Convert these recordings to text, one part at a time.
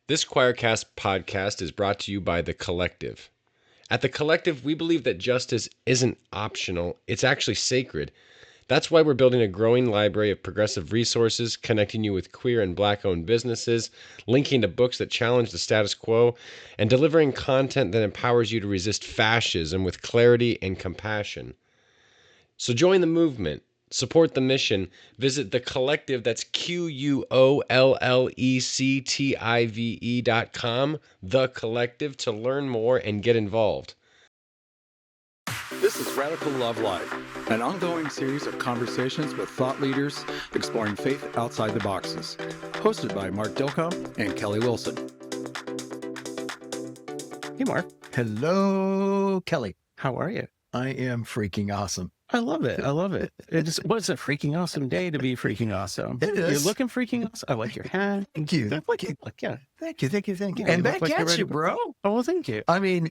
This Choircast podcast is brought to you by The Collective. At The Collective, we believe that justice isn't optional, it's actually sacred. That's why we're building a growing library of progressive resources, connecting you with queer and Black-owned businesses, linking to books that challenge the status quo, and delivering content that empowers you to resist fascism with clarity and compassion. So join the movement. Support the mission. Visit The Collective, that's QUOLLECTIVE.com, The Collective, to learn more and get involved. This is Radical Love Life, an ongoing series of conversations with thought leaders exploring faith outside the boxes. Hosted by Mark Dilcomb and Kelly Wilson. Hey, Mark. Hello, Kelly. How are you? I am freaking awesome. I love it. I love it. It was a freaking awesome day to be freaking awesome. It is. You're looking freaking awesome. I like your hat. Thank you. Yeah. Thank you. Yeah, And you back look like you're at ready you, to- bro. Oh, well, thank you. I mean,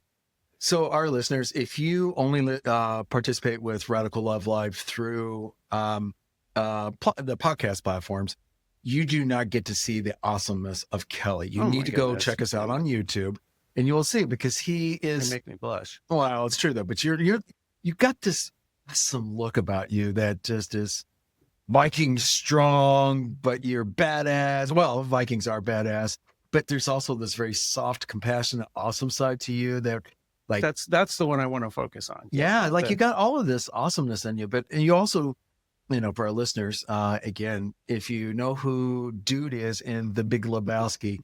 so our listeners, if you only participate with Radical Love Live through the podcast platforms, you do not get to see the awesomeness of Kelly. You Oh, need my to go goodness. check us out on YouTube, and you will see, because he You is. make me blush. Well, it's true though, but you got this awesome look about you that just is Viking strong, but you're badass. Well, Vikings are badass, but there's also this very soft, compassionate, awesome side to you that, like, That's the one I want to focus on. yeah, like the- you got all of this awesomeness in you, but and you also, for our listeners, again, if you know who Dude is in The Big Lebowski,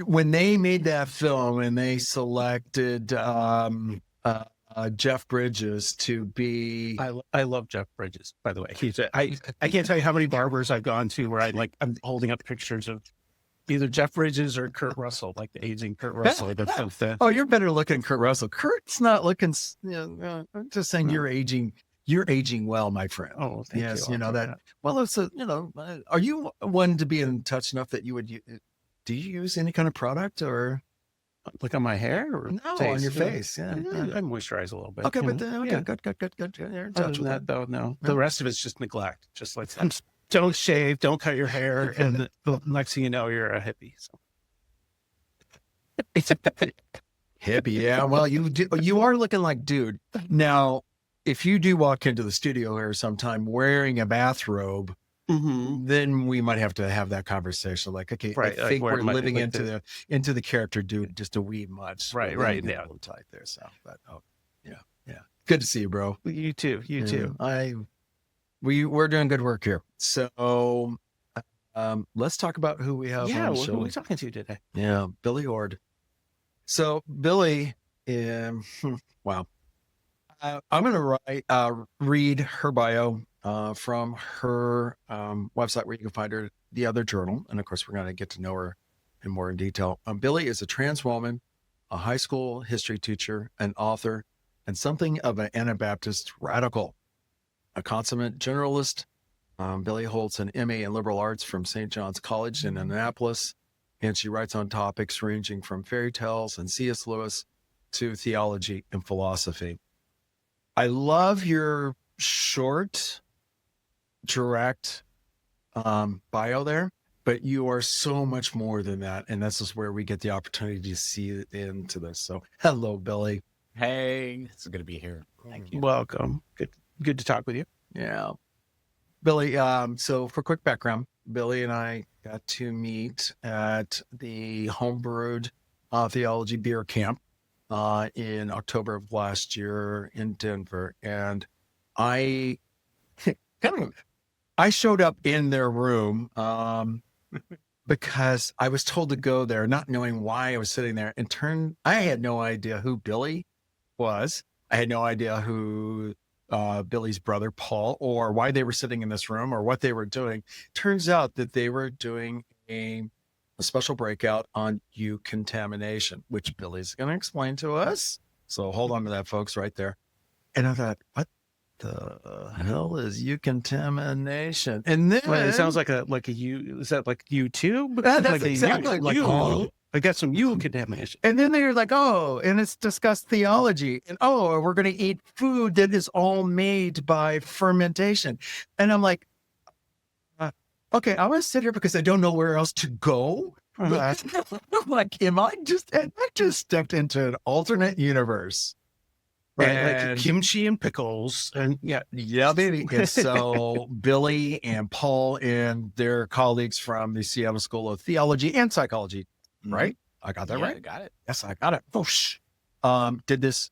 when they made that film and they selected Jeff Bridges to be, I love Jeff Bridges, by the way. I can't tell you how many barbers I've gone to where I'm holding up pictures of either Jeff Bridges or Kurt Russell, like the aging Kurt Russell. oh, you're better looking, Kurt Russell. Kurt's not looking. I'm just saying, No. you're aging. You're aging well, my friend. Oh, thank yes, you. you know I'll take that. Well, it's are you one to be in touch enough that you would? Do you use any kind of product or Look on my hair or no on face? your face? Yeah. I moisturize a little bit. Okay, you but know? okay, Yeah. good. You're in Other touch than with that, though, no. No. The rest of it's just neglect. Just like, don't shave, don't cut your hair, and the next thing you know, you're a hippie. So. hippie. Yeah, well, you are looking like Dude. Now, if you do walk into the studio here sometime wearing a bathrobe, then we might have to have that conversation. Like, okay, Right, I like think where we're it might- living like into the character Dude just a wee much. Right, We're right, getting yeah. a little tight there. So, but yeah. Good to see you, bro. You too. You too. We're doing good work here. So, let's talk about who we have Yeah, on the who are show. we talking to today? Yeah, Billie Hoard. So Billie, wow. I'm going to read her bio from her website, where you can find her, The Other Journal. And of course, we're going to get to know her in detail. Billie is a trans woman, a high school history teacher, an author, and something of an Anabaptist radical, a consummate generalist. Billie holds an MA in liberal arts from St. John's College in Annapolis, and she writes on topics ranging from fairy tales and C.S. Lewis to theology and philosophy. I love your short, direct bio there, but you are so much more than that. And this is where we get the opportunity to see into this. So hello, Billie. Hey, it's good to be here. Thank you. Welcome. Good to talk with you. Yeah. Billie, so for quick background, Billie and I got to meet at the Homebrewed Theology Beer Camp in October of last year in Denver. And I showed up in their room because I was told to go there, not knowing why I was sitting there. I had no idea who Billie was. I had no idea who Billie's brother, Paul, or why they were sitting in this room or what they were doing. Turns out that they were doing a special breakout on eucontamination, which Billie's going to explain to us. So hold on to that, folks, right there. And I thought, what the hell is eucontamination? And then Well, it sounds like a is that like YouTube? That's like exactly like I got some eucontamination. And then they're like, oh, and it's Disgust Theology. And oh, we're going to eat food that is all made by fermentation. And I'm like, okay, I'm going to sit here because I don't know where else to go. Like, I just stepped into an alternate universe. Right, And like kimchi and pickles, and yeah, baby. And so Billie and Paul and their colleagues from the Seattle School of Theology and Psychology, right? I got that right? Got it. Yes, I got it. Whoosh. Did this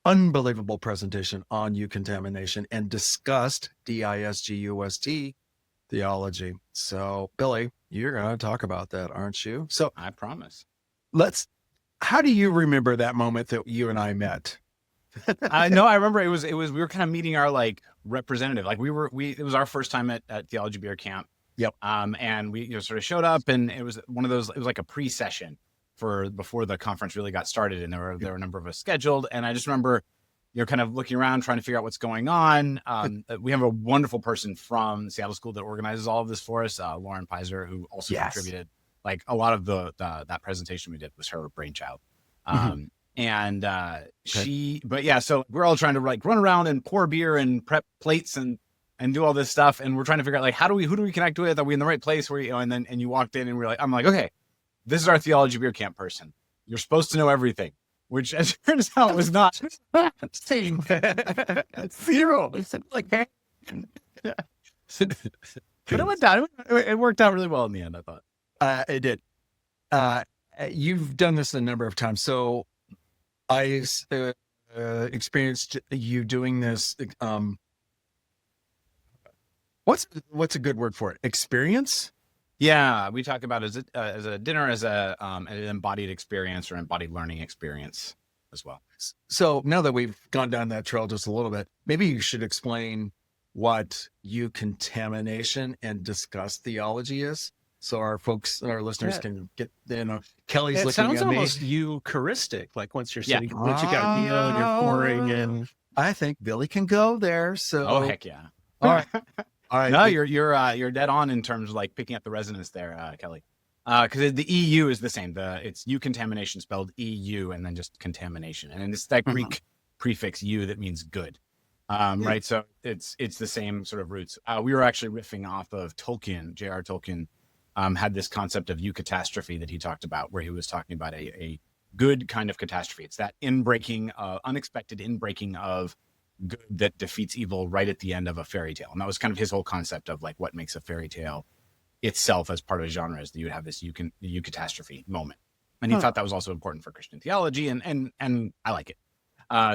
unbelievable presentation on eucontamination and discussed DISGUST theology. So Billie, you're going to talk about that, aren't you? So I promise. How do you remember that moment that you and I met? I know. I remember it was, we were kind of meeting our like representative. Like it was our first time at Theology Beer Camp. Yep. And we sort of showed up, and it was one of those, it was like a pre-session before the conference really got started. And there were a number of us scheduled. And I just remember, kind of looking around, trying to figure out what's going on. We have a wonderful person from the Seattle School that organizes all of this for us, Lauren Pizer, who also contributed like a lot of that presentation we did was her brainchild. So we're all trying to like run around and pour beer and prep plates and do all this stuff. And we're trying to figure out like, who do we connect with? Are we in the right place? And you walked in and I'm like, okay, this is our Theology Beer Camp person. You're supposed to know everything, which as it turns out was not. Zero. Like, but it went down. It worked out really well in the end, I thought. It did. You've done this a number of times. So I experienced you doing this. What's a good word for it? Experience? Yeah, we talk about as a dinner, as an embodied experience or embodied learning experience as well. So now that we've gone down that trail just a little bit, maybe you should explain what eucontamination and disgust theology is, so our listeners can get. Kelly's looking at me. It sounds almost Eucharistic, like once you're sitting, once you got meal and you're pouring in. I think Billie can go there. So heck yeah! All right. All right. No, you're dead on in terms of like picking up the resonance there, Kelly. Because the EU is the same. It's eucontamination spelled EU and then just contamination, and it's that Greek prefix "eu" that means good, right? So it's the same sort of roots. We were actually riffing off of Tolkien. J.R. Tolkien had this concept of eucatastrophe that he talked about, where he was talking about a good kind of catastrophe. It's that unexpected inbreaking of good that defeats evil right at the end of a fairy tale. And that was kind of his whole concept of like what makes a fairy tale itself as part of a genre, is that you would have this eucatastrophe moment. And he thought that was also important for Christian theology, and I like it.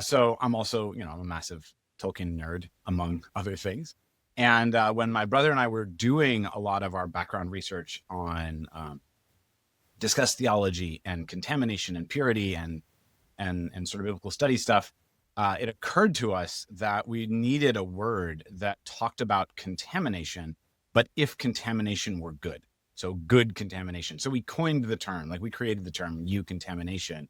So I'm also, I'm a massive Tolkien nerd, among other things. And when my brother and I were doing a lot of our background research on Disgust Theology and contamination and purity and sort of biblical study stuff, it occurred to us that we needed a word that talked about contamination, but if contamination were good. So good contamination. So we coined the term, like we created the term eucontamination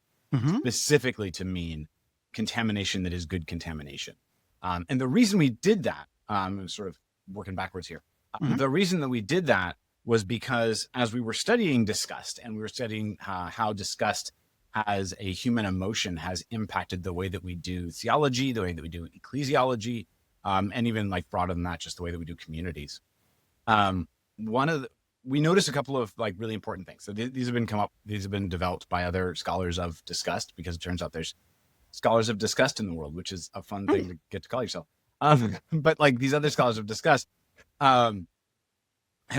specifically to mean contamination that is good contamination. And the reason we did that, I'm sort of working backwards here. The reason that we did that was because as we were studying disgust, and we were studying how disgust as a human emotion has impacted the way that we do theology, the way that we do ecclesiology, and even like broader than that, just the way that we do communities. We noticed a couple of like really important things. So these have been developed by other scholars of disgust, because it turns out there's scholars of disgust in the world, which is a fun thing to get to call yourself. But like these other scholars of disgust had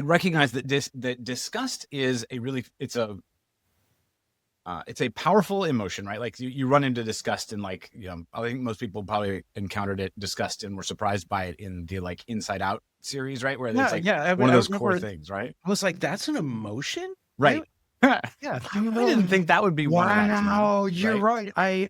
recognized that disgust is it's a powerful emotion, right? Like you run into disgust in like, I think most people probably encountered disgust and were surprised by it in the like Inside Out series, right? Where it's one of those core things, right? I was like, that's an emotion? Right. Yeah. I didn't think that would be one of that. Wow, you're right. I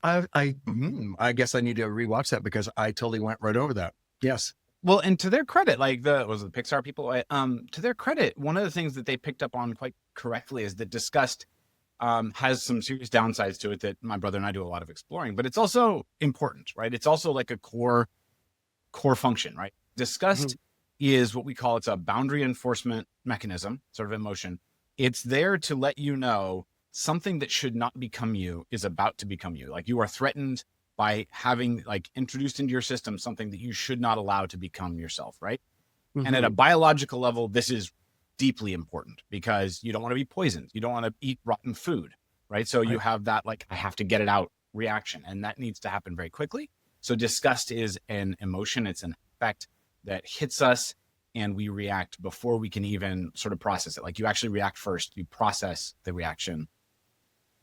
guess I need to rewatch that because I totally went right over that. Yes. Well, and to their credit, like the Pixar people, to their credit, one of the things that they picked up on quite correctly is that disgust has some serious downsides to it that my brother and I do a lot of exploring, but it's also important, right? It's also like a core function, right? Disgust is what we call, it's a boundary enforcement mechanism, sort of emotion. It's there to let you know something that should not become you is about to become you. Like you are threatened by having like introduced into your system something that you should not allow to become yourself, right? And at a biological level, this is deeply important because you don't want to be poisoned. You don't want to eat rotten food, right? So you have that, like, I have to get it out reaction, and that needs to happen very quickly. So disgust is an emotion. It's an effect that hits us, and we react before we can even sort of process it. Like, you actually react first, you process the reaction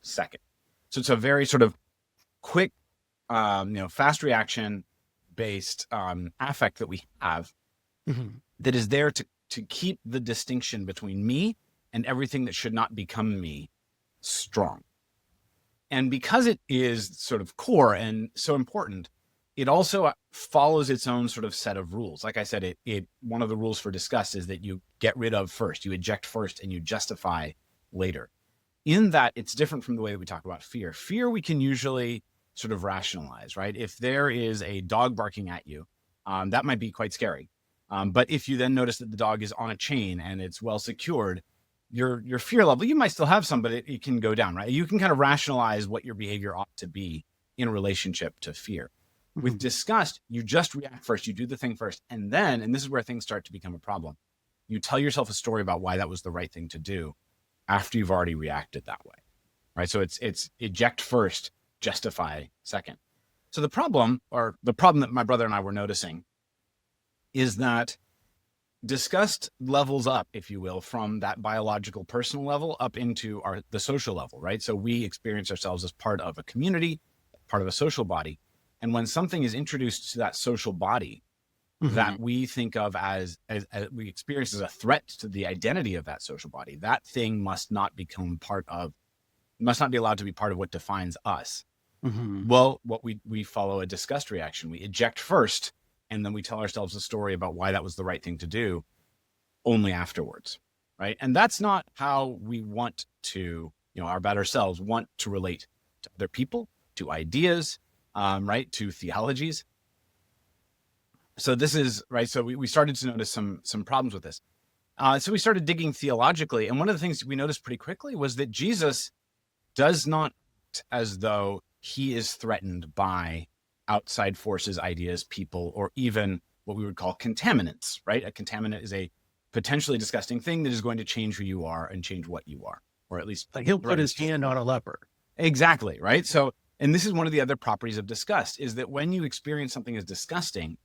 second. So it's a very sort of quick, fast reaction based affect that we have that is there to keep the distinction between me and everything that should not become me strong. And because it is sort of core and so important, it also follows its own sort of set of rules. Like I said, one of the rules for disgust is that you get rid of first, you eject first, and you justify later. In that, it's different from the way that we talk about fear. Fear we can usually sort of rationalize, right? If there is a dog barking at you, that might be quite scary. But if you then notice that the dog is on a chain and it's well secured, your fear level, you might still have some, but it can go down, right? You can kind of rationalize what your behavior ought to be in relationship to fear. With disgust, you just react first, you do the thing first, and then, and this is where things start to become a problem, you tell yourself a story about why that was the right thing to do after you've already reacted that way, right? So it's eject first, justify second. So the problem that my brother and I were noticing is that disgust levels up, if you will, from that biological personal level up into the social level, right? So we experience ourselves as part of a community, part of a social body. And when something is introduced to that social body that we think of as we experience as a threat to the identity of that social body, that thing must not be allowed to be part of what defines us. Well, what we follow a disgust reaction. We eject first, and then we tell ourselves a story about why that was the right thing to do only afterwards, right? And that's not how we want to, our better selves want to relate to other people, to ideas, right, to theologies. So this is, right, so we started to notice some problems with this. So we started digging theologically, and one of the things we noticed pretty quickly was that Jesus does not act as though he is threatened by outside forces, ideas, people, or even what we would call contaminants, right? A contaminant is a potentially disgusting thing that is going to change who you are and change what you are, or at least Like he'll put his hand on a leper. Exactly, right? So, and this is one of the other properties of disgust, is that when you experience something as disgusting,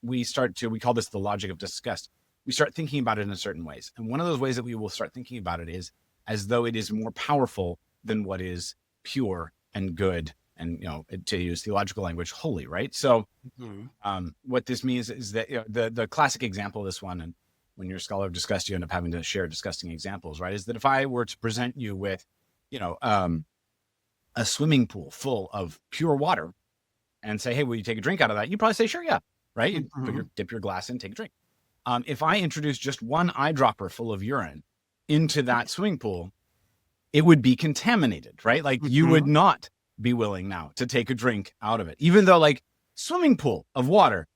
we call this the logic of disgust. We start thinking about it in certain ways. And one of those ways that we will start thinking about it is as though it is more powerful than what is pure and good and, to use theological language, holy, right? So what this means is that the classic example of this one, and when you're a scholar of disgust, you end up having to share disgusting examples, right? Is that if I were to present you with, a swimming pool full of pure water and say, hey, will you take a drink out of that? You'd probably say, sure, yeah, right? You dip your glass in, take a drink. If I introduce just one eyedropper full of urine into that swimming pool, it would be contaminated, right? Like you would not be willing now to take a drink out of it, even though like swimming pool of water,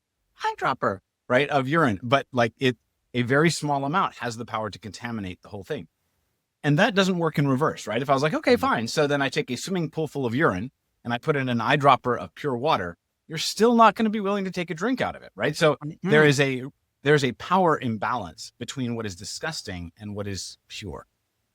eyedropper, right, of urine, but like a very small amount has the power to contaminate the whole thing. And that doesn't work in reverse, right? If I was like, okay, fine. So then I take a swimming pool full of urine and I put in an eyedropper of pure water, you're still not going to be willing to take a drink out of it, right? So there's a power imbalance between what is disgusting and what is pure.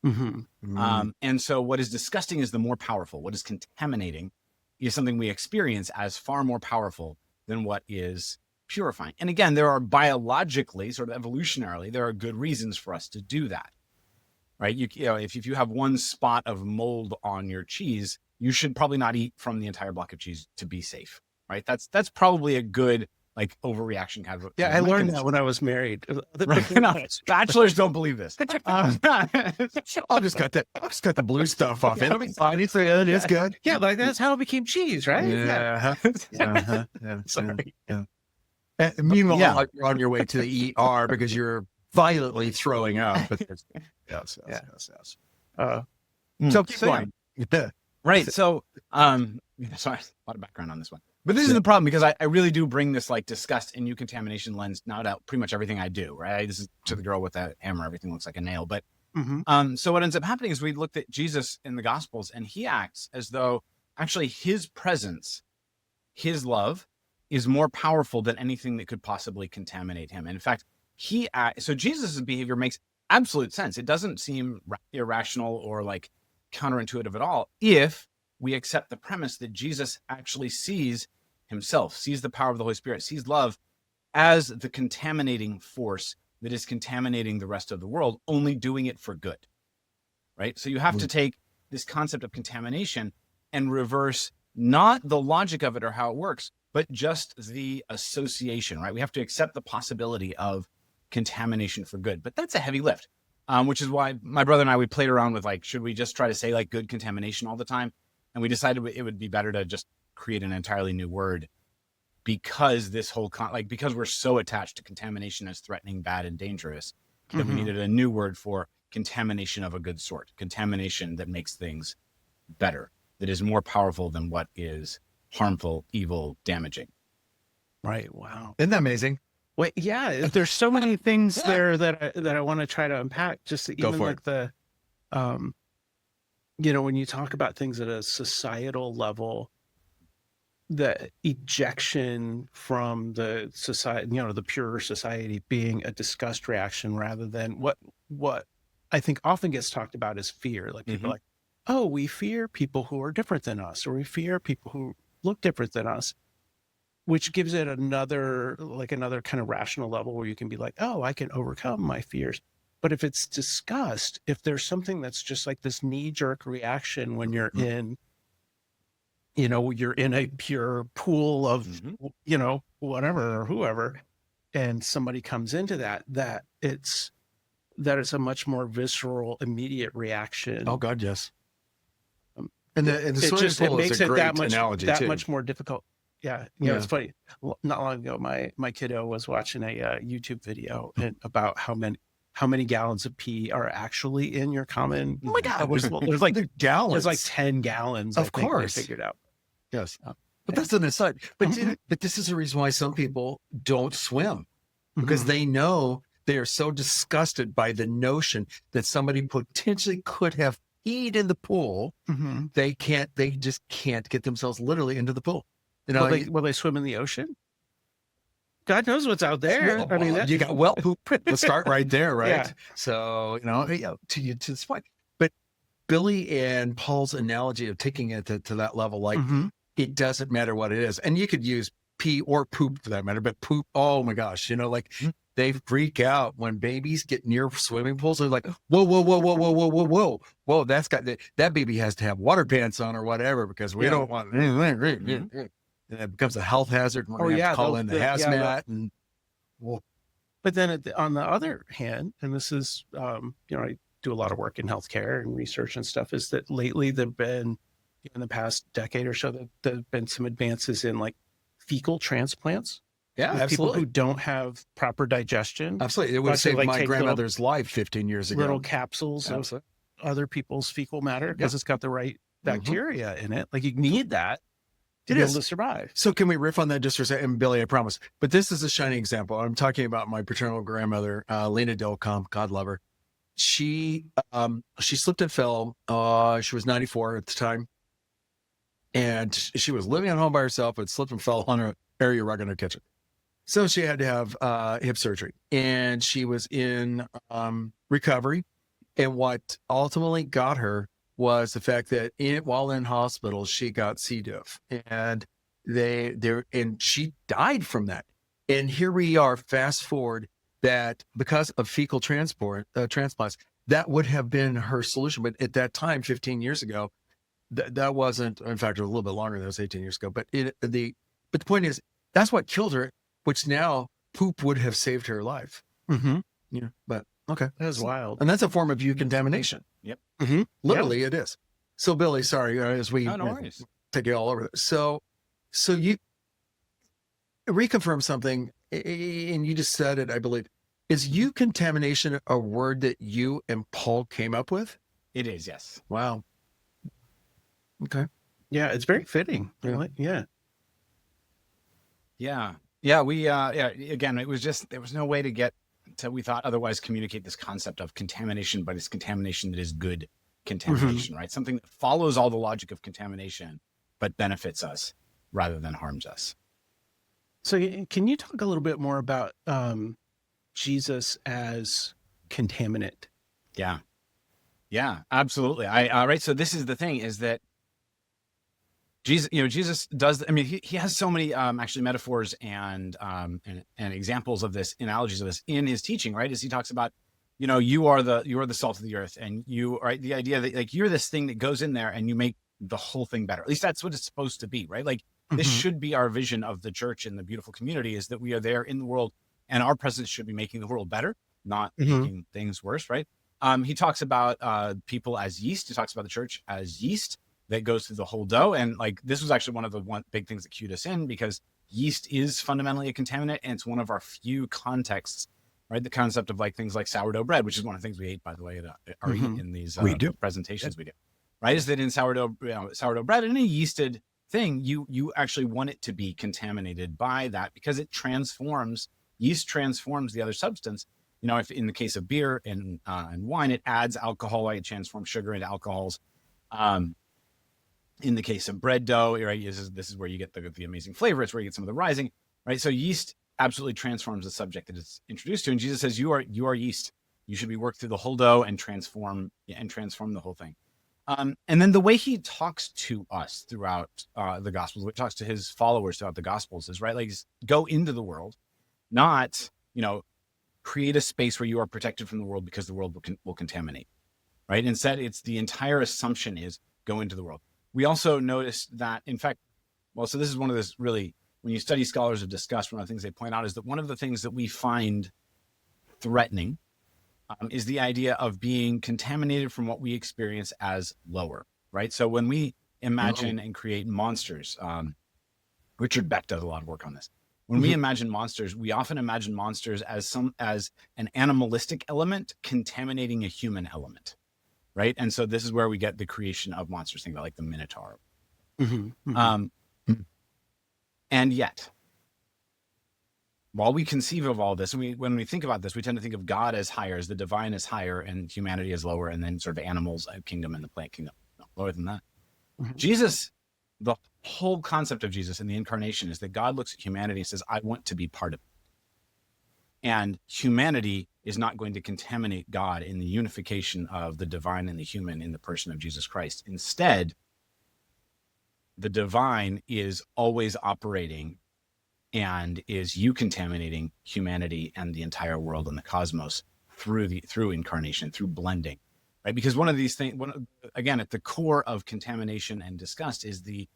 And so what is disgusting is the more powerful. What is contaminating is something we experience as far more powerful than what is purifying. And again, there are biologically, sort of evolutionarily, there are good reasons for us to do that, right? If you have one spot of mold on your cheese, you should probably not eat from the entire block of cheese to be safe, right? That's probably a good like overreaction kind of. Yeah, I learned that when I was married. Right. No, bachelors don't believe this. I'll just cut the blue stuff off. It'll be fine. It's good. Yeah, like that's how it became cheese, right? Yeah. Sorry. Yeah. Meanwhile, like you're on your way to the ER because you're violently throwing up. Yes. So keep going. Yeah. Right. So, sorry, a lot of background on this one. But this is the problem, because I really do bring this like disgust and eucontamination lens now to pretty much everything I do, right? This is to the girl with that hammer. Everything looks like a nail. But so what ends up happening is we looked at Jesus in the Gospels, and he acts as though actually his presence, his love is more powerful than anything that could possibly contaminate him. And in fact, so Jesus' behavior makes absolute sense. It doesn't seem irrational or like counterintuitive at all if we accept the premise that Jesus actually sees himself, sees the power of the Holy Spirit, sees love as the contaminating force that is contaminating the rest of the world, only doing it for good, right? So you have to take this concept of contamination and reverse not the logic of it or how it works, but just the association, right? We have to accept the possibility of contamination for good, but that's a heavy lift, which is why my brother and I, we played around with like, should we just try to say like good contamination all the time? And we decided it would be better to just create an entirely new word, because this whole because we're so attached to contamination as threatening, bad, and dangerous, that we needed a new word for contamination of a good sort, contamination that makes things better, that is more powerful than what is harmful, evil, damaging. Right. Wow. Isn't that amazing? Wait, yeah. There's so many things there that I want to try to unpack. Just even like the, when you talk about things at a societal level, the ejection from the society, the pure society being a disgust reaction rather than what I think often gets talked about as fear. Like people are like, oh, we fear people who are different than us, or we fear people who look different than us, which gives it another kind of rational level where you can be like, oh, I can overcome my fears. But if it's disgust, if there's something that's just like this knee-jerk reaction when you're in, you're in a pure pool of, whatever or whoever, and somebody comes into that it's a much more visceral, immediate reaction. Oh God, yes. And the it makes it that much more difficult. Yeah. It's funny. Not long ago, my kiddo was watching a YouTube video about how many gallons of pee are actually in your common. Oh my God. There's like gallons. There's like 10 gallons. Of course. They figured out. Yes. But that's an aside. But this is the reason why some people don't swim, because they know they are so disgusted by the notion that somebody potentially could have peed in the pool. They just can't get themselves literally into the pool. Will they swim in the ocean? God knows what's out there. I mean, you got poop. Let's start right there, right? Yeah. So, to this point. But Billie and Paul's analogy of taking it to that level, like it doesn't matter what it is. And you could use pee or poop for that matter, but poop, oh my gosh, they freak out when babies get near swimming pools. They're like, whoa, that baby has to have water pants on or whatever, because we don't want, and it becomes a health hazard. We're going to have to call in the hazmat. But then on the other hand, and this is, I do a lot of work in healthcare and research and stuff, is that lately there've been, in the past decade or so, there've been some advances in like fecal transplants. Yeah, absolutely. People who don't have proper digestion. Absolutely. It would save my grandmother's life 15 years ago. Little capsules of other people's fecal matter, because it's got the right bacteria in it. Like you need that to be able to survive. So can we riff on that just for a second? And Billie, I promise. But this is a shining example. I'm talking about my paternal grandmother, Lena Delcombe, God love her. She slipped and fell. She was 94 at the time. And she was living at home by herself, but slipped and fell on her area rug in her kitchen. So she had to have hip surgery, and she was in recovery. And what ultimately got her was the fact that while in hospital, she got C. diff, and and she died from that. And here we are, fast forward, that because of fecal transplants, that would have been her solution. But at that time, 15 years ago, that wasn't. In fact, it was a little bit longer. That was 18 years ago. But the point is, that's what killed her. Which now poop would have saved her life. But okay, that's wild, and that's a form of eucontamination. Yep, literally it is. So Billie, sorry, as we no worries. Take it all over. So you reconfirm something, and you just said it, I believe. Is eucontamination a word that you and Paul came up with? It is, yes. Wow. Okay. Yeah, it's very fitting. Yeah. Yeah, we, again, it was just, there was no way to get to, we thought, otherwise communicate this concept of contamination, but it's contamination that is good contamination, right? Something that follows all the logic of contamination, but benefits us rather than harms us. So can you talk a little bit more about Jesus as contaminant. Yeah. Yeah, absolutely. Right. So this is the thing, is that Jesus does, I mean, he has so many actually metaphors and examples of this, analogies of this in his teaching, right? As he talks about, you are the salt of the earth, and the idea that like you're this thing that goes in there and you make the whole thing better. At least that's what it's supposed to be, right? Like this should be our vision of the church and the beautiful community, is that we are there in the world and our presence should be making the world better, not making things worse, right? He talks about people as yeast. He talks about the church as yeast that goes through the whole dough. And like, this was actually one of the big things that cued us in, because yeast is fundamentally a contaminant. And it's one of our few contexts, right? The concept of like things like sourdough bread, which is one of the things we ate, by the way, or eat in these presentations we do, right? Is that in sourdough bread, any yeasted thing, you actually want it to be contaminated by that, because it yeast transforms the other substance. If in the case of beer and wine, it adds alcohol, it transforms sugar into alcohols. In the case of bread dough, right, this is where you get the amazing flavor. It's where you get some of the rising, right? So yeast absolutely transforms the subject that it's introduced to. And Jesus says, you are yeast. You should be worked through the whole dough and transform the whole thing. And then the way he talks to us throughout the Gospels, he talks to his followers throughout the Gospels, is right, like, go into the world, not, create a space where you are protected from the world because the world will contaminate, right? Instead, it's the entire assumption is go into the world. We also noticed that, in fact, so this is one of this really, when you study scholars of disgust, one of the things they point out is that one of the things that we find threatening is the idea of being contaminated from what we experience as lower, right? So when we imagine and create monsters, Richard Beck does a lot of work on this. When we imagine monsters, we often imagine monsters as an animalistic element contaminating a human element, right? And so this is where we get the creation of monsters. Think about like the Minotaur. And yet, while we conceive of all this, when we think about this, we tend to think of God as higher, as the divine as higher, and humanity as lower, and then sort of animals, kingdom, and the plant kingdom lower than that. Jesus, the whole concept of Jesus in the incarnation is that God looks at humanity and says, I want to be part of it. And humanity is not going to contaminate God in the unification of the divine and the human in the person of Jesus Christ. Instead, the divine is always operating and is eucontaminating humanity and the entire world and the cosmos through incarnation, through blending, right? Because one of these things, again, at the core of contamination and disgust is the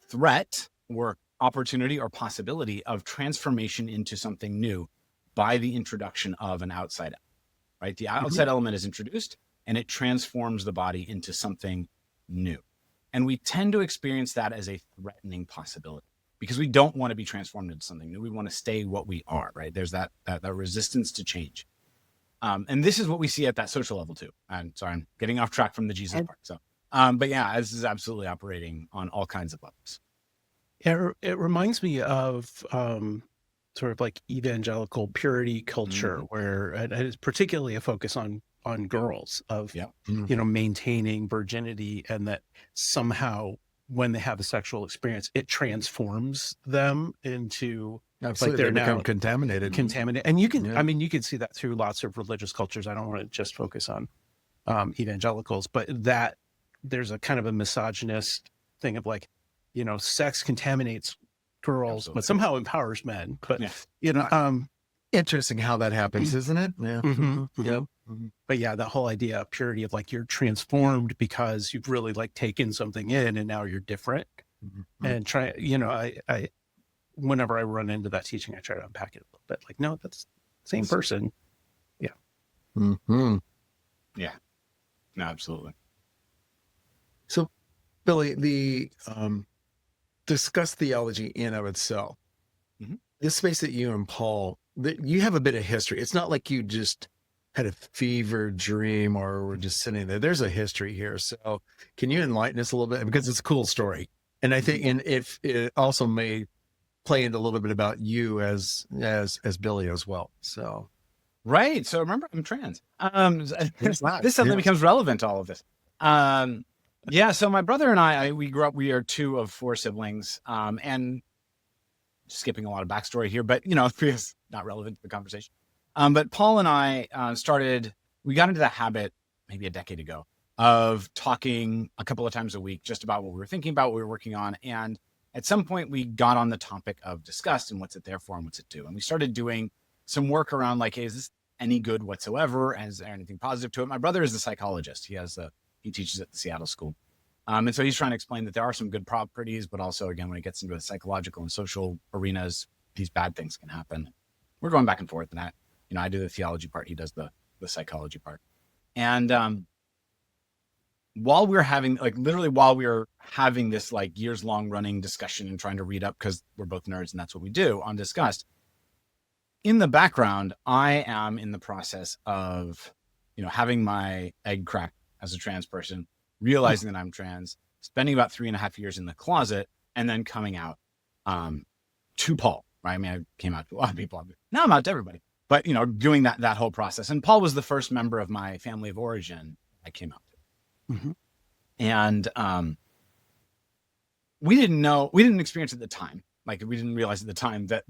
threat or opportunity or possibility of transformation into something new by the introduction of an outside element, right? The outside element is introduced and it transforms the body into something new. And we tend to experience that as a threatening possibility because we don't want to be transformed into something new. We want to stay what we are, right? There's that resistance to change. And this is what we see at that social level too. And sorry, I'm getting off track from the Jesus part. So, but yeah, this is absolutely operating on all kinds of levels. Yeah, it reminds me of sort of like evangelical purity culture, where and it's particularly a focus on girls of maintaining virginity, and that somehow when they have a sexual experience, it transforms them into like they're now contaminated. And you can, I mean, you can see that through lots of religious cultures. I don't want to just focus on evangelicals, but that there's a kind of a misogynist thing of like, sex contaminates girls, but somehow empowers men. But interesting how that happens, isn't it? Yeah. But yeah, the whole idea of purity of like you're transformed because you've really like taken something in and now you're different. And try, I whenever I run into that teaching, I try to unpack it a little bit. Like, no, that's the same person. Yeah. Yeah. No, absolutely. So, Billy, the Disgust Theology in of itself, this space that you and Paul, you have a bit of history. It's not like you just had a fever dream or were just sitting there. There's a history here. So can you enlighten us a little bit? Because it's a cool story. And I think, and if it also may play into a little bit about you as Billy as well. So. Right. So remember, I'm trans. This suddenly becomes relevant to all of this. Yeah. So my brother and I, we grew up, we are 2 of 4 siblings. And skipping a lot of backstory here, but because not relevant to the conversation. But Paul and I we got into the habit maybe a decade ago of talking a couple of times a week just about what we were thinking about, what we were working on. And at some point we got on the topic of disgust and what's it there for and what's it do. And we started doing some work around like, hey, is this any good whatsoever? Is there anything positive to it? My brother is a psychologist. He teaches at the Seattle School. And so he's trying to explain that there are some good properties, but also, again, when it gets into the psychological and social arenas, these bad things can happen. We're going back and forth, and I do the theology part. He does the psychology part. And while we were having this like years long running discussion and trying to read up, because we're both nerds and that's what we do on Disgust, in the background, I am in the process of, having my egg cracked as a trans person, realizing that I'm trans, spending about 3.5 years in the closet, and then coming out to Paul, right? I mean, I came out to a lot of people. Now I'm out to everybody. But, doing that whole process. And Paul was the first member of my family of origin I came out to. Mm-hmm. And we didn't experience at the time. Like, we didn't realize at the time that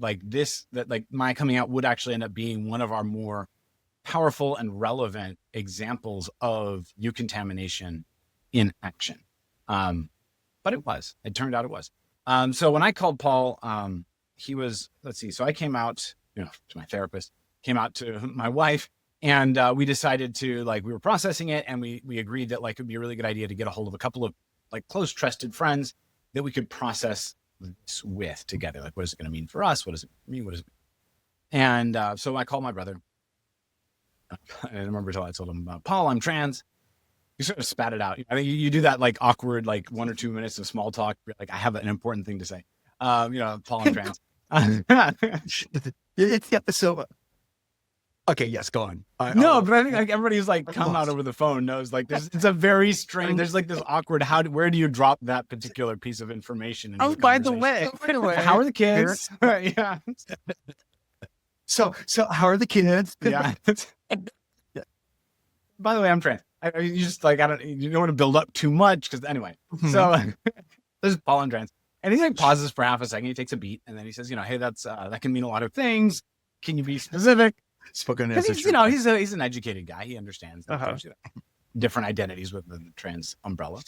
my coming out would actually end up being one of our more powerful and relevant examples of eucontamination in action. But it turned out it was. So when I called Paul, he was, so I came out, to my therapist, came out to my wife, and we decided to, we were processing it, and we agreed that it'd be a really good idea to get a hold of a couple of close trusted friends that we could process this with together. What is it going to mean for us? What does it mean? What does it mean? And so I called my brother. I remember until I told him, Paul, I'm trans. You sort of spat it out. I think you do that awkward 1 or 2 minutes of small talk. I have an important thing to say. Paul, I'm trans. So okay, yes, go on. No, but I think everybody who's come out over the phone knows it's a very strange. There's this awkward. Where do you drop that particular piece of information? By the way, how are the kids? Yeah. So how are the kids? Yeah. By the way, I'm trans. You just you don't want to build up too much because anyway. Mm-hmm. So this is Paul, I'm trans, and he pauses for half a second. He takes a beat, and then he says, hey, that can mean a lot of things. Can you be specific? Spoken as he's an educated guy. He understands that there's different identities within the trans umbrella.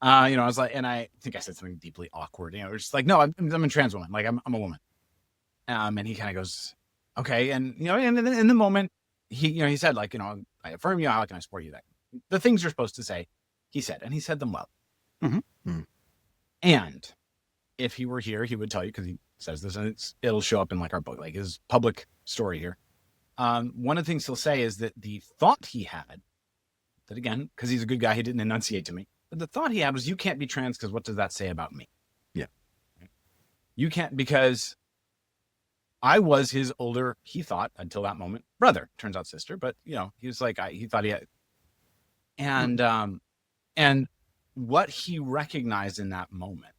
I was and I think I said something deeply awkward. It's just no, I'm a trans woman. I'm a woman. And he kind of goes, okay, and and in the moment, he said I affirm you. How can I support you? That the things you're supposed to say, he said, and he said them well. Mm-hmm. Mm-hmm. And if he were here, he would tell you, because he says this, and it'll show up in our book, his public story here. One of the things he'll say is that the thought he had, that again, because he's a good guy, he didn't enunciate to me, but the thought he had was, you can't be trans because what does that say about me? Yeah. You can't, because I was his older, he thought, until that moment, brother. Turns out sister, but he was he thought he had. And what he recognized in that moment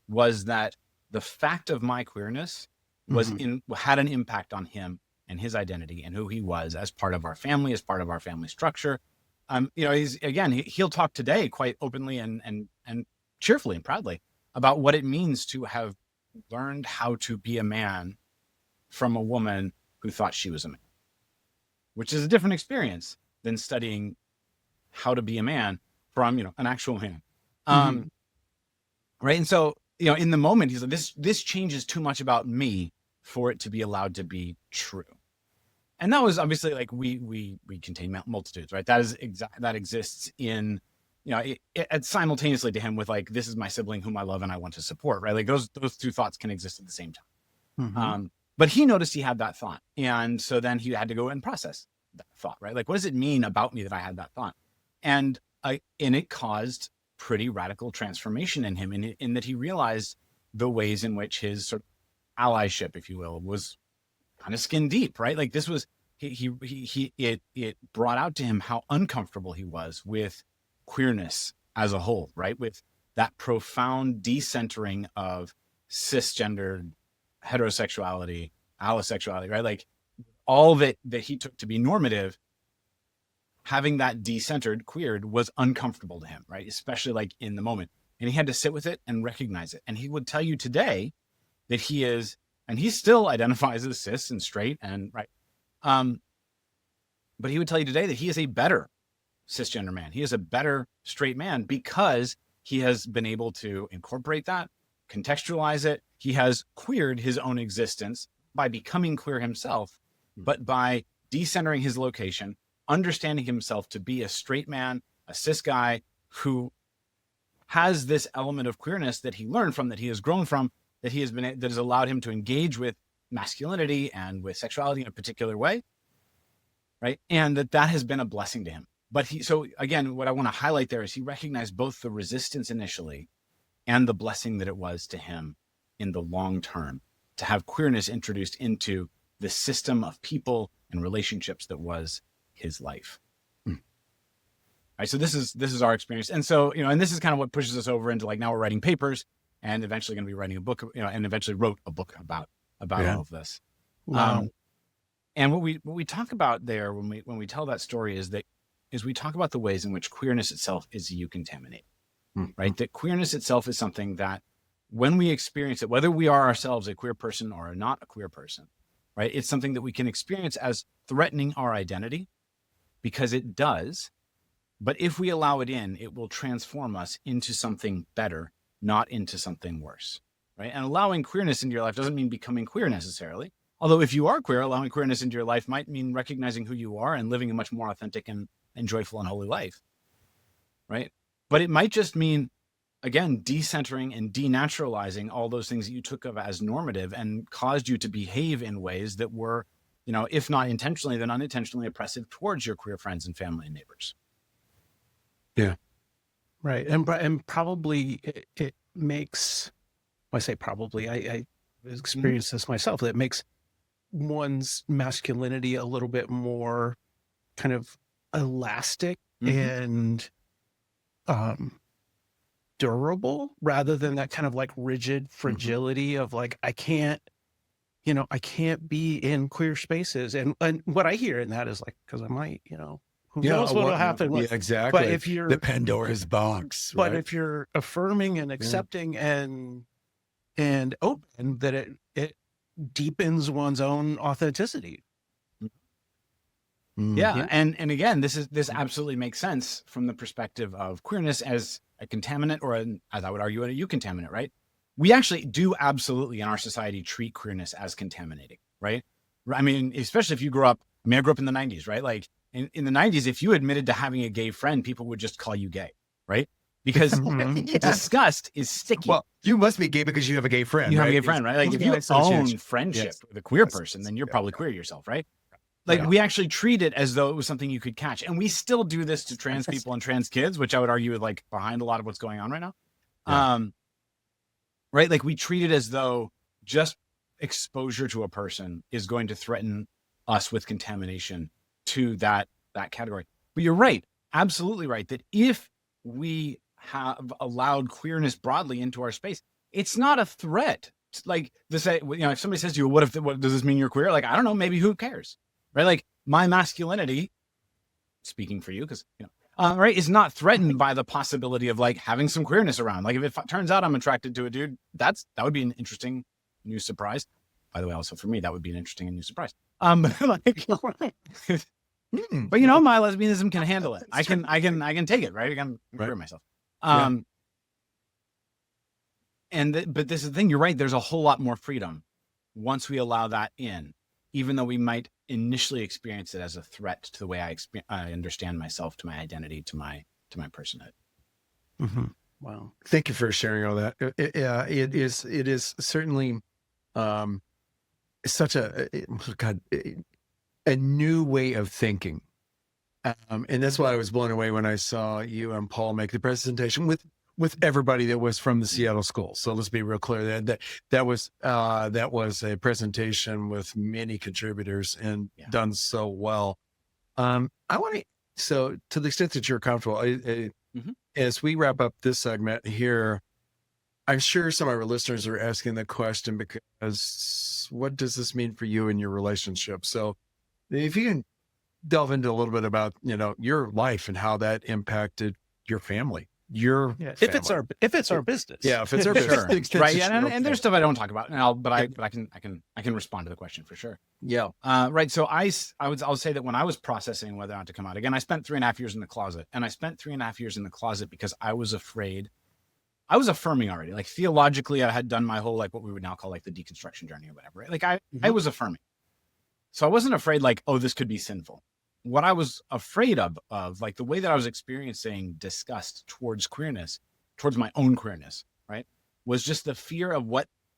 was that the fact of my queerness was had an impact on him and his identity and who he was as part of our family, as part of our family structure. He'll talk today quite openly and cheerfully and proudly about what it means to have learned how to be a man from a woman who thought she was a man, which is a different experience than studying how to be a man from, an actual man. Right. And so, in the moment, he's like, this changes too much about me for it to be allowed to be true. And that was obviously we contain multitudes, right? That exists in, it simultaneously to him with this is my sibling whom I love and I want to support, right? Those two thoughts can exist at the same time. Mm-hmm. But he noticed he had that thought. And so then he had to go and process that thought, right? What does it mean about me that I had that thought? And it caused pretty radical transformation in him in that he realized the ways in which his sort of allyship, if you will, was kind of skin deep, right? This was, it brought out to him how uncomfortable he was with queerness as a whole, right? With that profound decentering of cisgendered heterosexuality, allosexuality, right? All that he took to be normative, having that decentered, queered, was uncomfortable to him, right? Especially in the moment. And he had to sit with it and recognize it. And he would tell you today that he is, and he still identifies as cis and straight and right. But he would tell you today that he is a better cisgender man. He is a better straight man because he has been able to incorporate that, contextualize it. He has queered his own existence by becoming queer himself, but by decentering his location, understanding himself to be a straight man, a cis guy who has this element of queerness that he learned from, that he has grown from, that has allowed him to engage with masculinity and with sexuality in a particular way, right? And that has been a blessing to him. But so again, what I want to highlight there is he recognized both the resistance initially and the blessing that it was to him in the long term to have queerness introduced into the system of people and relationships that was his life. Right, so this is our experience. And so, and this is kind of what pushes us over into like, now we're writing papers and eventually going to be writing a book, and eventually wrote a book about all of this. Wow. And what we talk about there when we tell that story is we talk about the ways in which queerness itself is eucontaminated, right? That queerness itself is something that when we experience it, whether we are ourselves a queer person or not a queer person, right? It's something that we can experience as threatening our identity because it does. But if we allow it in, it will transform us into something better, not into something worse, right? And allowing queerness into your life doesn't mean becoming queer necessarily. Although if you are queer, allowing queerness into your life might mean recognizing who you are and living a much more authentic and joyful and holy life, right? But it might just mean, again, decentering and denaturalizing all those things that you took of as normative and caused you to behave in ways that were, if not intentionally, then unintentionally oppressive towards your queer friends and family and neighbors. Yeah. Right. And probably it makes, I say probably, I experienced this myself, that makes one's masculinity a little bit more kind of elastic and durable rather than that kind of like rigid fragility of like, I can't be in queer spaces. And what I hear in that is like, because I might, who knows what will happen. Yeah, exactly. But if you're the Pandora's box, but right? if you're affirming and accepting and open, that it deepens one's own authenticity. Yeah. And again, this absolutely makes sense from the perspective of queerness as a contaminant, or as I would argue, a eucontaminant, right? We actually do absolutely in our society treat queerness as contaminating, right? I mean, especially if you grew up, I grew up in the 90s, right? Like in the 90s, if you admitted to having a gay friend, people would just call you gay, right? Because disgust is sticky. Well, you must be gay because you have a gay friend. You have right? a gay friend, right? Like if you own friendship with a queer person, then you're probably queer yourself, right? Like we actually treat it as though it was something you could catch. And we still do this to trans people and trans kids, which I would argue is like behind a lot of what's going on right now. Yeah. Right? Like we treat it as though just exposure to a person is going to threaten us with contamination to that category. But you're right, absolutely right, that if we have allowed queerness broadly into our space, it's not a threat. It's like if somebody says to you, what does this mean you're queer? Like, I don't know, maybe who cares? Right? Like my masculinity, speaking for you, because right, is not threatened by the possibility of like having some queerness around. Like if it turns out I'm attracted to a dude, that would be an interesting new surprise. By the way, also for me, that would be an interesting and new surprise. But my lesbianism can handle it. I can take it, right? I can queer myself. But this is the thing. You're right. There's a whole lot more freedom once we allow that in, even though we might initially experience it as a threat to the way I understand myself, to my identity, to my personhood. Wow. Thank you for sharing all that. It is certainly such a new way of thinking. And that's why I was blown away when I saw you and Paul make the presentation with everybody that was from the Seattle school. So let's be real clear that was a presentation with many contributors and done so well. I want to, so to the extent that you're comfortable, as we wrap up this segment here, I'm sure some of our listeners are asking the question because what does this mean for you and your relationship? So if you can delve into a little bit about, your life and how that impacted your family. your if it's our business. Yeah, if it's our Sure. business. Right. Yeah, and there's stuff I don't talk about, but I can respond to the question for sure. Yeah. Right. So I'll say that when I was processing whether or not to come out again, I spent 3.5 years in the closet, and I spent 3.5 years in the closet because I was afraid. I was affirming already, like theologically, I had done my whole, like what we would now call like the deconstruction journey or whatever. Right? Like I was affirming. So I wasn't afraid like, oh, this could be sinful. What I was afraid of like the way that I was experiencing disgust towards queerness, towards my own queerness, right, was just the fear of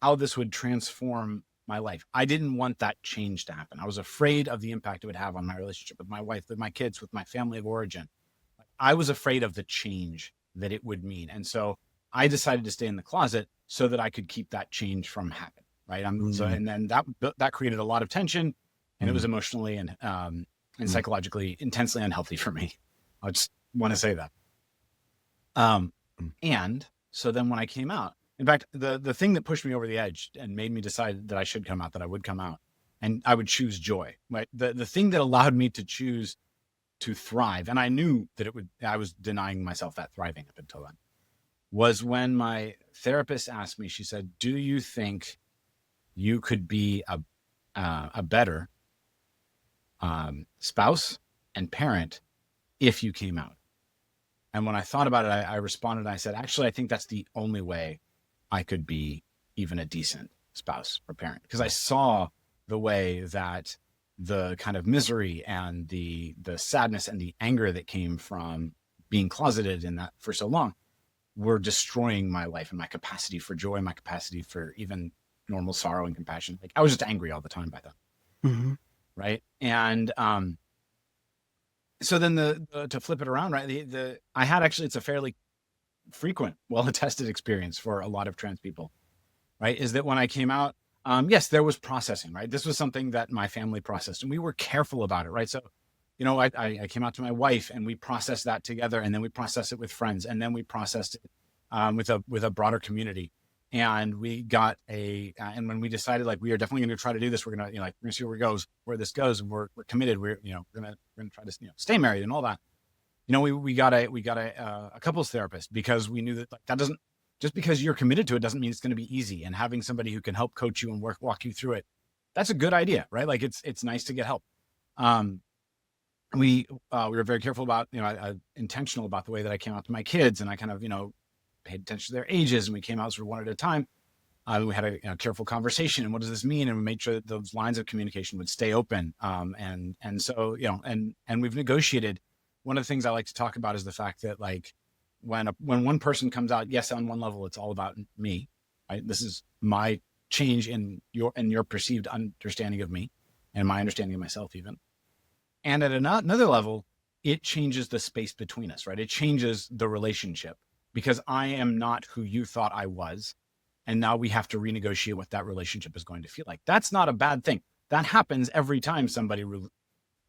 how this would transform my life. I didn't want that change to happen. I was afraid of the impact it would have on my relationship with my wife, with my kids, with my family of origin. I was afraid of the change that it would mean. And so I decided to stay in the closet so that I could keep that change from happening. Right. So, and then that created a lot of tension, and it was emotionally and psychologically intensely unhealthy for me. I just want to say that. And so then when I came out, in fact, the thing that pushed me over the edge and made me decide that I should come out, that I would come out, and I would choose joy, right? The thing that allowed me to choose to thrive, and I knew that I was denying myself that thriving up until then, was when my therapist asked me, she said, do you think you could be a better spouse and parent if you came out? And when I thought about it, I responded, I said, actually, I think that's the only way I could be even a decent spouse or parent, because I saw the way that the kind of misery and the sadness and the anger that came from being closeted in that for so long were destroying my life and my capacity for joy, my capacity for even normal sorrow and compassion. Like I was just angry all the time by then. Mm-hmm. Right. And so then to flip it around, right, I had actually, it's a fairly frequent, well-attested experience for a lot of trans people, right, is that when I came out, yes, there was processing, right? This was something that my family processed, and we were careful about it, right? So, you know, I came out to my wife, and we processed that together, and then we processed it with friends, and then we processed it with a broader community. And we got and when we decided, like, we are definitely going to try to do this, we're going to, we're going to see where this goes, and we're committed. We're going to try to, stay married and all that. We got a couples therapist, because we knew that, like, that doesn't, just because you're committed to it doesn't mean it's going to be easy. And having somebody who can help coach you and walk you through it, that's a good idea, right? Like it's nice to get help. We were very careful about, intentional about the way that I came out to my kids, and I kind of, paid attention to their ages, and we came out sort of one at a time. We had a careful conversation, and what does this mean? And we made sure that those lines of communication would stay open. And so, and we've negotiated. One of the things I like to talk about is the fact that, like, when one person comes out, yes, on one level, it's all about me, right? This is my change in your perceived understanding of me and my understanding of myself even. And at another level, it changes the space between us, right? It changes the relationship, because I am not who you thought I was. And now we have to renegotiate what that relationship is going to feel like. That's not a bad thing. That happens every time somebody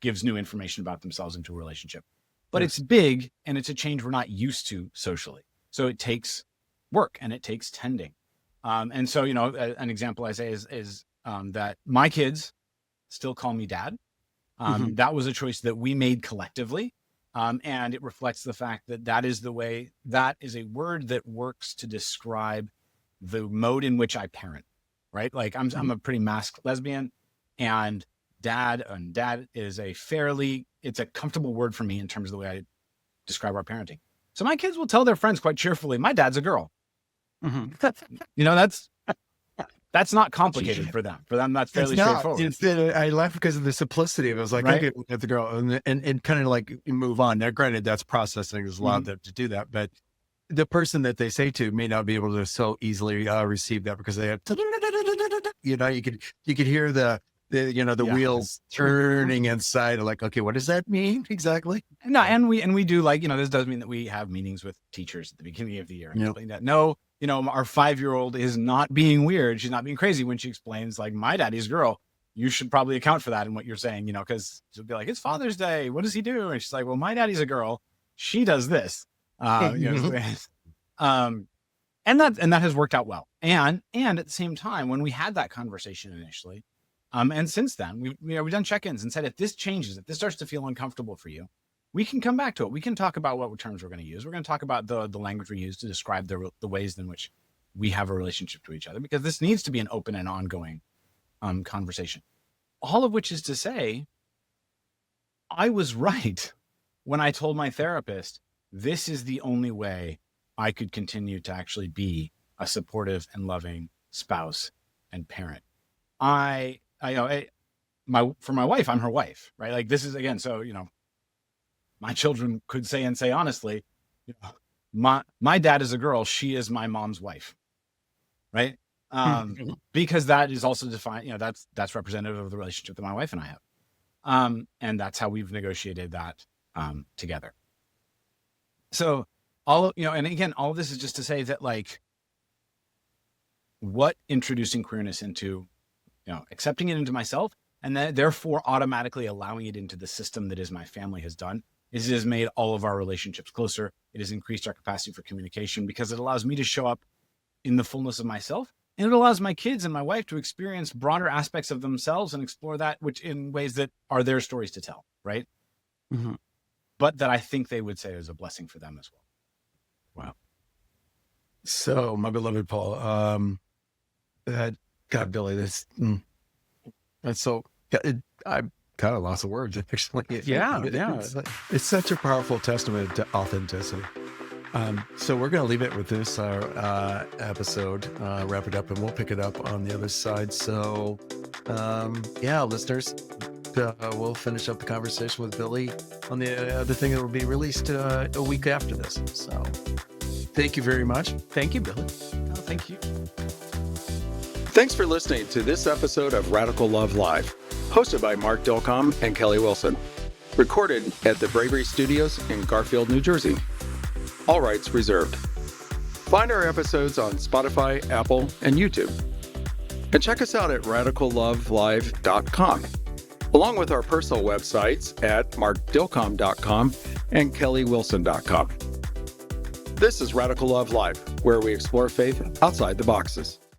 gives new information about themselves into a relationship. But It's big, and it's a change we're not used to socially. So it takes work, and it takes tending. And so, an example I say is that my kids still call me dad. That was a choice that we made collectively. And it reflects the fact that is the way, that is a word that works to describe the mode in which I parent, right? Like I'm a pretty masked lesbian, and dad is it's a comfortable word for me in terms of the way I describe our parenting. So my kids will tell their friends quite cheerfully, my dad's a girl. That's not complicated for them. For them, that's fairly straightforward. I laugh because of the simplicity of it. I was like, right? Okay, at the girl, and kind of like move on. Now, granted, that's processing. There's a lot of them to do that, but the person that they say to may not be able to so easily receive that, because they have, you could hear the wheels turning inside. Like, okay, what does that mean exactly? No, and we do, like, this does mean that we have meetings with teachers at the beginning of the year. And explain that. No, our 5-year-old is not being weird. She's not being crazy when she explains, like, my daddy's a girl. You should probably account for that in what you're saying, because she'll be like, it's Father's Day. What does he do? And she's like, well, my daddy's a girl. She does this. And that has worked out well. And at the same time, when we had that conversation initially, and since then we've done check-ins and said, if this changes, if this starts to feel uncomfortable for you, we can come back to it. We can talk about what terms we're going to use. We're going to talk about the language we use to describe the ways in which we have a relationship to each other, because this needs to be an open and ongoing conversation. All of which is to say, I was right when I told my therapist, this is the only way I could continue to actually be a supportive and loving spouse and parent. For my wife, I'm her wife, right? Like, this is, again, so, my children could say honestly, my dad is a girl, she is my mom's wife, right? Because that is also defined, that's representative of the relationship that my wife and I have. And that's how we've negotiated that together. So and again, all of this is just to say that, like, what introducing queerness into, accepting it into myself, and then therefore automatically allowing it into the system that is my family has done, is it has made all of our relationships closer. It has increased our capacity for communication, because it allows me to show up in the fullness of myself. And it allows my kids and my wife to experience broader aspects of themselves and explore that, which in ways that are their stories to tell, right? Mm-hmm. But that I think they would say is a blessing for them as well. Wow. So, my beloved Paul, God, Billy, that's so, I kind of lost the words, actually. Yeah. It's such a powerful testament to authenticity. So we're going to leave it with this episode, wrap it up, and we'll pick it up on the other side. So, listeners, we'll finish up the conversation with Billy on the other thing that will be released a week after this. So thank you very much. Thank you, Billy. Oh, thank you. Thanks for listening to this episode of Radical Love Live, hosted by Mark Dilcom and Kelly Wilson. Recorded at the Bravery Studios in Garfield, New Jersey. All rights reserved. Find our episodes on Spotify, Apple, and YouTube. And check us out at radicallovelive.com, along with our personal websites at markdilcom.com and kellywilson.com. This is Radical Love Live, where we explore faith outside the boxes.